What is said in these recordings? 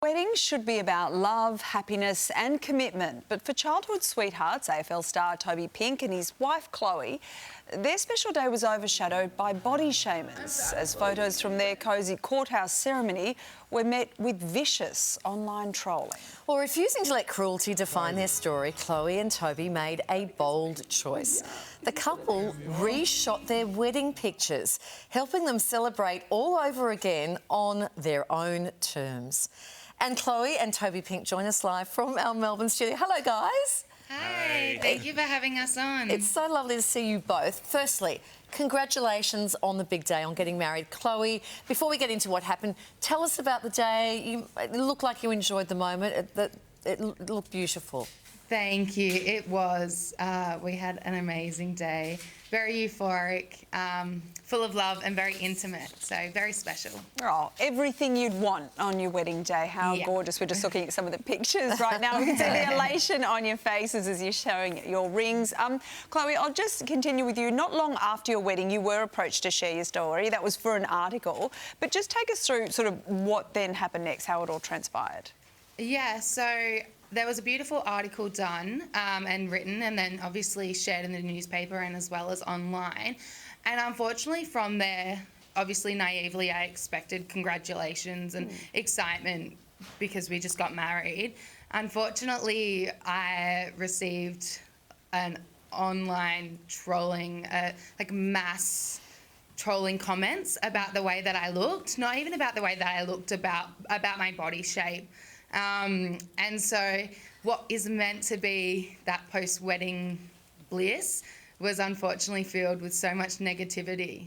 Weddings should be about love, happiness and commitment. But for childhood sweethearts, AFL star Toby Pink and his wife Chloe, their special day was overshadowed by body shamers as photos from their cosy courthouse ceremony were met with vicious online trolling. Well, refusing to let cruelty define their story, Chloe and Toby made a bold choice. The couple reshot their wedding pictures, helping them celebrate all over again on their own terms. And Chloe and Toby Pink join us live from our Melbourne studio. Hello, guys. Hi, thank you for having us on. It's so lovely to see you both. Firstly, congratulations on the big day, on getting married. Chloe, before we get into what happened, tell us about the day. It looked like you enjoyed the moment. It looked beautiful. Thank you. It was. We had an amazing day. Very euphoric, full of love and very intimate, so very special. Oh, everything you'd want on your wedding day. How gorgeous. We're just looking at some of the pictures right now. We can see the elation on your faces as you're showing your rings. Chloe, I'll just continue with you. Not long after your wedding, you were approached to share your story. That was for an article. But just take us through sort of what then happened next, how it all transpired. Yeah, so there was a beautiful article done and written and then obviously shared in the newspaper and as well as online. And unfortunately from there, obviously naively, I expected congratulations and excitement because we just got married. Unfortunately, I received an online trolling, like mass trolling comments about the way that I looked, not even about the way that I looked, about my body shape. And so what is meant to be that post-wedding bliss was unfortunately filled with so much negativity.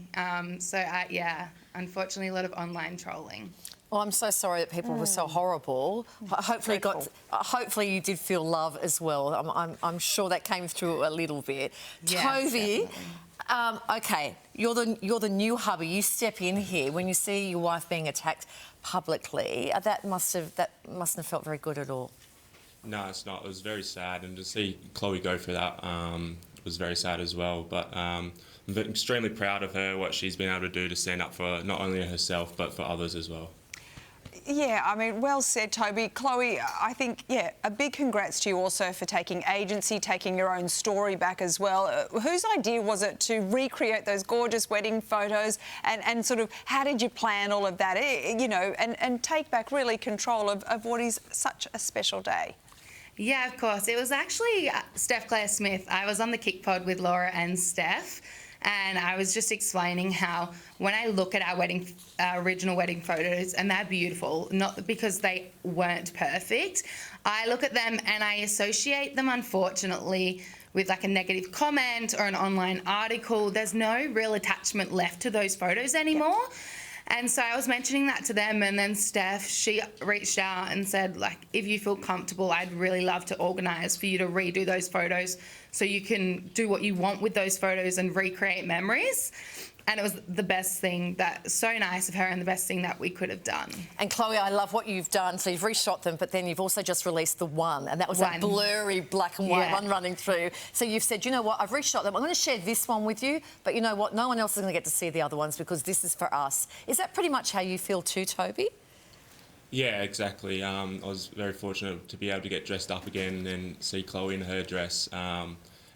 Yeah, unfortunately a lot of online trolling. Well, I'm so sorry that people were so horrible. Hopefully you did feel love as well. I'm sure that came through a little bit. Yes, Toby, okay, you're the new hubby. You step in here when you see your wife being attacked publicly. That mustn't have felt very good at all. No, it's not. It was very sad, and to see Chloe go through that was very sad as well. But I'm extremely proud of her, what she's been able to do to stand up for not only herself but for others as well. Yeah, I mean, well said, Toby. Chloe, I think, yeah, a big congrats to you also for taking agency, taking your own story back as well. Whose idea was it to recreate those gorgeous wedding photos and sort of how did you plan all of that, you know, and take back really control of what is such a special day? Yeah, of course. It was actually Steph Claire Smith. I was on the Kick Pod with Laura and Steph. And I was just explaining how when I look at our original wedding photos, and they're beautiful, not because they weren't perfect, I look at them and I associate them, unfortunately, with like a negative comment or an online article. There's no real attachment left to those photos anymore. And so I was mentioning that to them, and then Steph, she reached out and said, like, if you feel comfortable, I'd really love to organise for you to redo those photos so you can do what you want with those photos and recreate memories. And it was the best thing, so nice of her, and the best thing that we could have done. And Chloe, I love what you've done. So you've reshot them, but then you've also just released the one, and that was that blurry black and white one running through. So you've said, you know what, I've reshot them. I'm going to share this one with you, but you know what, no one else is going to get to see the other ones because this is for us. Is that pretty much how you feel too, Toby? Yeah, exactly. I was very fortunate to be able to get dressed up again and see Chloe in her dress.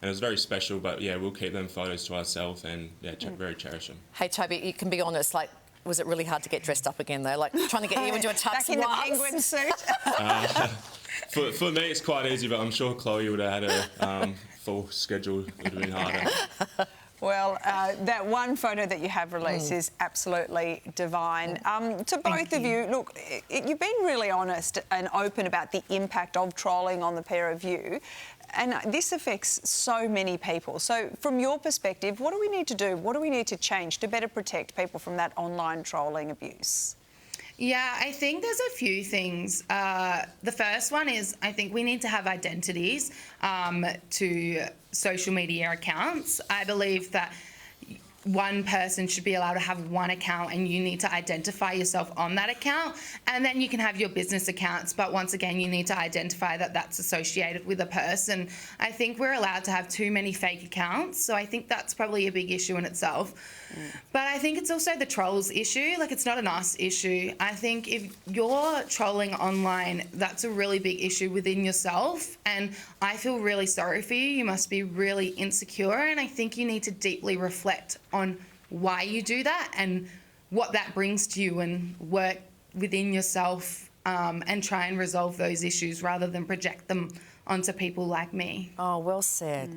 And it was very special, but yeah, we'll keep them photos to ourselves and yeah, very cherish them. Hey, Toby, you can be honest, like, was it really hard to get dressed up again though? Like trying to get you into a tux back in the penguin suit? For me, it's quite easy, but I'm sure Chloe would have had a full schedule. It would have been harder. Well, that one photo that you have released is absolutely divine. To both of you, look, you've been really honest and open about the impact of trolling on the pair of you. And this affects so many people. So from your perspective, what do we need to do? What do we need to change to better protect people from that online trolling abuse? Yeah, I think there's a few things. The first one is I think we need to have identities to social media accounts. I believe that one person should be allowed to have one account, and you need to identify yourself on that account, and then you can have your business accounts, but once again you need to identify that that's associated with a person. I think we're allowed to have too many fake accounts, so I think that's probably a big issue in itself. But I think it's also the trolls issue. Like, it's not an us issue. I think if you're trolling online, that's a really big issue within yourself, and I feel really sorry for you. You must be really insecure, and I think you need to deeply reflect on why you do that and what that brings to you, and work within yourself and try and resolve those issues rather than project them onto people like me. Oh, well said.